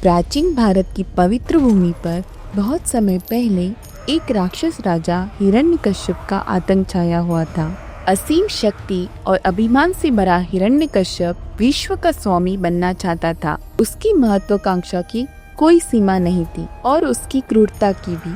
प्राचीन भारत की पवित्र भूमि पर बहुत समय पहले एक राक्षस राजा हिरण्यकश्यप का आतंक छाया हुआ था। असीम शक्ति और अभिमान से भरा हिरण्यकश्यप विश्व का स्वामी बनना चाहता था। उसकी महत्वाकांक्षा की कोई सीमा नहीं थी और उसकी क्रूरता की भी,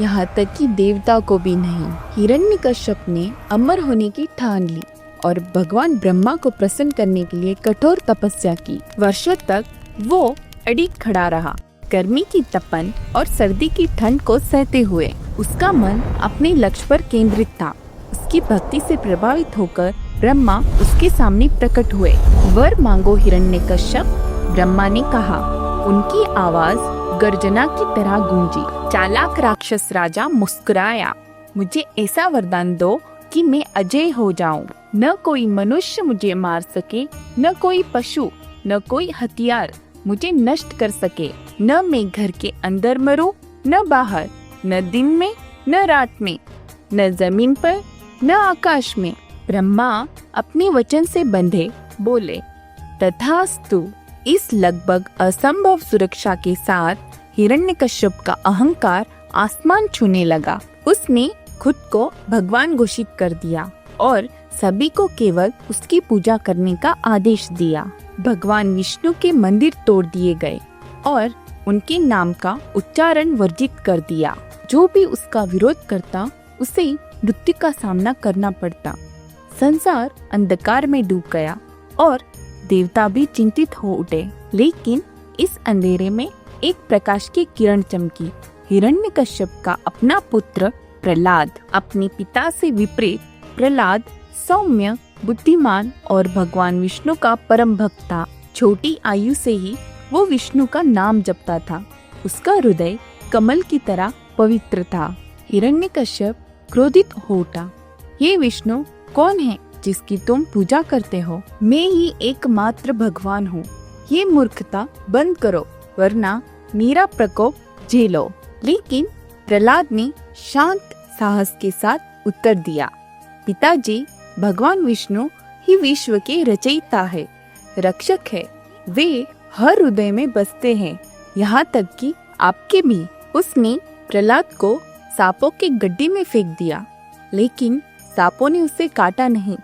यहाँ तक कि देवता को भी नहीं। हिरण्यकश्यप ने अमर होने की ठान ली और भगवान ब्रह्मा को प्रसन्न करने के लिए कठोर तपस्या की। वर्षों तक वो अडिग खड़ा रहा, गर्मी की तपन और सर्दी की ठंड को सहते हुए। उसका मन अपने लक्ष्य पर केंद्रित था। उसकी भक्ति से प्रभावित होकर ब्रह्मा उसके सामने प्रकट हुए। वर मांगो हिरण्यकश्यप, ब्रह्मा ने कहा। उनकी आवाज गर्जना की तरह गूंजी। चालाक राक्षस राजा मुस्कुराया। मुझे ऐसा वरदान दो कि मैं अजय हो जाऊं। न कोई मनुष्य मुझे मार सके, न कोई पशु, न कोई हथियार मुझे नष्ट कर सके। न मैं घर के अंदर मरूं, न बाहर, न दिन में, न रात में, न जमीन पर, न आकाश में। ब्रह्मा अपने वचन से बंधे बोले, तथास्तु। इस लगभग असंभव सुरक्षा के साथ हिरण्यकश्यप का अहंकार आसमान छूने लगा। उसने खुद को भगवान घोषित कर दिया और सभी को केवल उसकी पूजा करने का आदेश दिया। भगवान विष्णु के मंदिर तोड़ दिए गए और उनके नाम का उच्चारण वर्जित कर दिया। जो भी उसका विरोध करता उसे मृत्यु का सामना करना पड़ता। संसार अंधकार में डूब गया और देवता भी चिंतित हो उठे। लेकिन इस अंधेरे में एक प्रकाश की किरण चमकी। हिरण्यकश्यप का अपना पुत्र प्रहलाद। अपने पिता से विपरीत प्रहलाद सौम्य, बुद्धिमान और भगवान विष्णु का परम भक्त था। छोटी आयु से ही वो विष्णु का नाम जपता था। उसका हृदय कमल की तरह पवित्र था। हिरण्यकश्यप क्रोधित हो उठा। ये विष्णु कौन है जिसकी तुम पूजा करते हो? मैं ही एकमात्र भगवान हूँ। ये मूर्खता बंद करो, वरना मेरा प्रकोप झेलो। लेकिन प्रहलाद ने शांत साहस के साथ उत्तर दिया, पिताजी, भगवान विष्णु ही विश्व के रचयिता है, रक्षक है। वे हर हृदय में बसते हैं, यहाँ तक कि आपके भी। उसने प्रहलाद को सांपों के गड्ढे में फेंक दिया, लेकिन सांपों ने उसे काटा नहीं।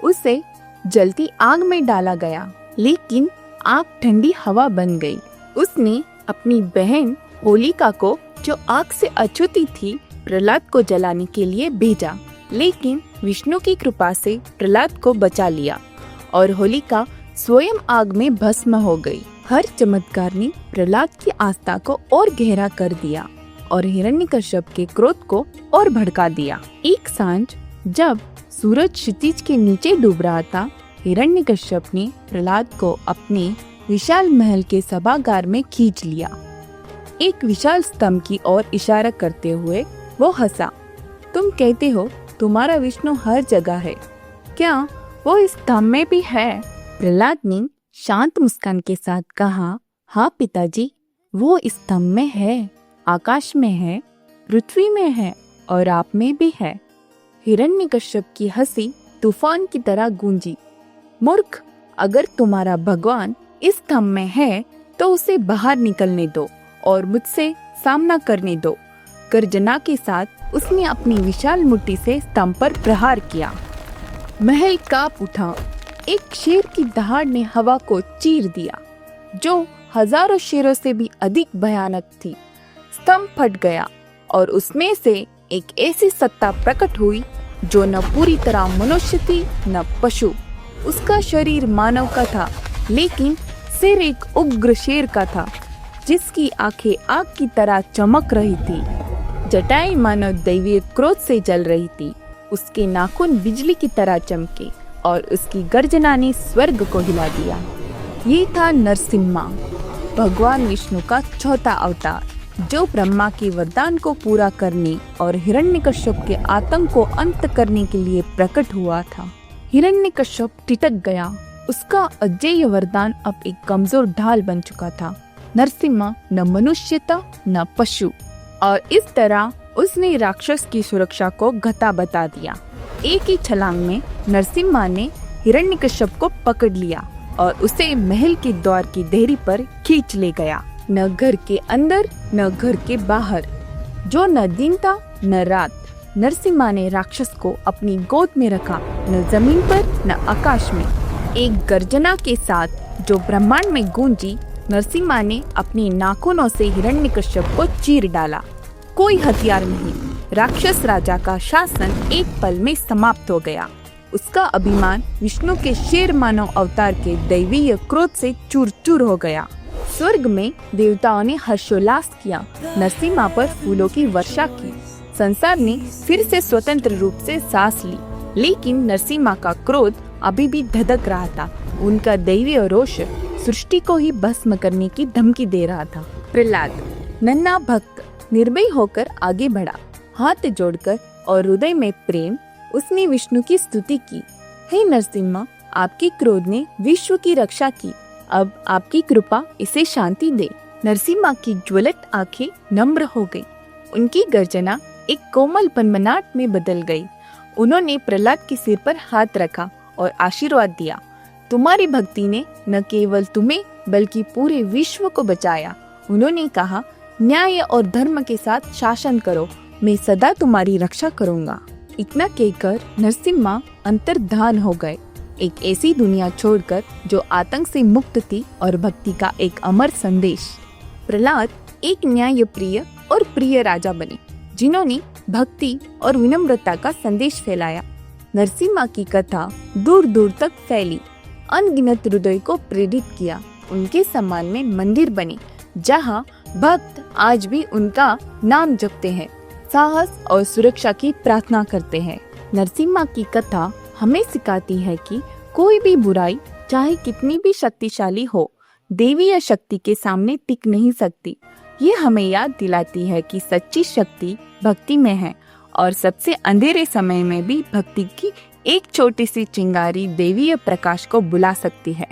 उसे जलती आग में डाला गया, लेकिन आग ठंडी हवा बन गई। उसने अपनी बहन होलिका को, जो आग से अछूती थी, प्रहलाद को जलाने के लिए भेजा, लेकिन विष्णु की कृपा से प्रहलाद को बचा लिया और होलिका स्वयं आग में भस्म हो गई। हर चमत्कार ने प्रहलाद की आस्था को और गहरा कर दिया और हिरण्यकश्यप के क्रोध को और भड़का दिया। एक सांझ जब सूरज क्षितिज के नीचे डूब रहा था, हिरण्यकश्यप ने प्रहलाद को अपने विशाल महल के सभागार में खींच लिया। एक विशाल स्तंभ की ओर इशारा करते हुए वो हंसा। तुम कहते हो तुम्हारा विष्णु हर जगह है, क्या वो इस स्तंभ में भी है? प्रहलाद ने शांत मुस्कान के साथ कहा, हाँ पिताजी, वो इस स्तंभ में है, आकाश में है, पृथ्वी में है और आप में भी है। हिरण्यकश्यप की हंसी तूफान की तरह गूंजी। मूर्ख, अगर तुम्हारा भगवान इस स्तंभ में है तो उसे बाहर निकलने दो और मुझसे सामना करने दो। गर्जना के साथ उसने अपनी विशाल मुट्ठी से स्तंभ पर प्रहार किया। महल कांप उठा। एक शेर की दहाड़ ने हवा को चीर दिया, जो हजारों शेरों से भी अधिक भयानक थी। स्तंभ फट गया और उसमें से एक ऐसी सत्ता प्रकट हुई जो न पूरी तरह मनुष्य थी न पशु। उसका शरीर मानव का था, लेकिन सिर एक उग्र शेर का था, जिसकी आंखें आग की तरह चमक रही थी। जटाएं मानो दैवीय क्रोध से जल रही थी। उसके नाखून बिजली की तरह चमके और उसकी गर्जना ने स्वर्ग को हिला दिया। ये था नरसिम्हा, भगवान विष्णु का चौथा अवतार, जो ब्रह्मा के वरदान को पूरा करने और हिरण्यकश्यप के आतंक को अंत करने के लिए प्रकट हुआ था। हिरण्यकश्यप टिटक गया। उसका अजेय वरदान अब एक कमजोर ढाल बन चुका था। नरसिम्हा न मनुष्य था न पशु, और इस तरह उसने राक्षस की सुरक्षा को घटा बता दिया। एक ही छलांग में नरसिम्हा ने हिरण्यकश्यप को पकड़ लिया और उसे महल के द्वार की देहरी पर खींच ले गया। न घर के अंदर न घर के बाहर, जो न दिन था न रात। नरसिम्हा ने राक्षस को अपनी गोद में रखा, न जमीन पर न आकाश में। एक गर्जना के साथ जो ब्रह्मांड में गूंजी, नरसिम्हा ने अपने नाखूनों से हिरण्यकश्यप को चीर डाला। कोई हथियार नहीं, राक्षस राजा का शासन एक पल में समाप्त हो गया। उसका अभिमान विष्णु के शेर मानव अवतार के दैवीय क्रोध से चूर चूर हो गया। स्वर्ग में देवताओं ने हर्षोल्लास किया, नरसिम्हा पर फूलों की वर्षा की। संसार ने फिर से स्वतंत्र रूप से सांस ली, लेकिन नरसिम्हा का क्रोध अभी भी धधक रहा था। उनका दैवीय रोष सृष्टि को ही भस्म करने की धमकी दे रहा था। प्रहलाद, नन्हा भक्त, निर्भय होकर आगे बढ़ा। हाथ जोड़कर और हृदय में प्रेम उसने विष्णु की स्तुति की। हे नरसिम्हा, आपके क्रोध ने विश्व की रक्षा की, अब आपकी कृपा इसे शांति दे। नरसिम्हा की ज्वलंत आंखें नम्र हो गई। उनकी गर्जना एक कोमल पनमनाट में बदल गई। उन्होंने प्रहलाद के सिर पर हाथ रखा और आशीर्वाद दिया। तुम्हारी भक्ति ने न केवल तुम्हें बल्कि पूरे विश्व को बचाया। उन्होंने कहा, न्याय और धर्म के साथ शासन करो, मैं सदा तुम्हारी रक्षा करूंगा। इतना कहकर नरसिम्हा अंतर्धान हो गए, एक ऐसी दुनिया छोड़कर जो आतंक से मुक्त थी और भक्ति का एक अमर संदेश। प्रहलाद एक न्यायप्रिय और प्रिय राजा बने, जिन्होंने भक्ति और विनम्रता का संदेश फैलाया। नरसिम्हा की कथा दूर दूर तक फैली, अनगिनत हृदय को प्रेरित किया। उनके सम्मान में मंदिर बने, जहाँ भक्त आज भी उनका नाम जपते हैं, साहस और सुरक्षा की प्रार्थना करते हैं। नरसिम्हा की कथा हमें सिखाती है कि कोई भी बुराई चाहे कितनी भी शक्तिशाली हो, देवीय शक्ति के सामने टिक नहीं सकती। ये हमें याद दिलाती है कि सच्ची शक्ति भक्ति में है और सबसे अंधेरे समय में भी भक्ति की एक छोटी सी चिंगारी देवीय प्रकाश को बुला सकती है।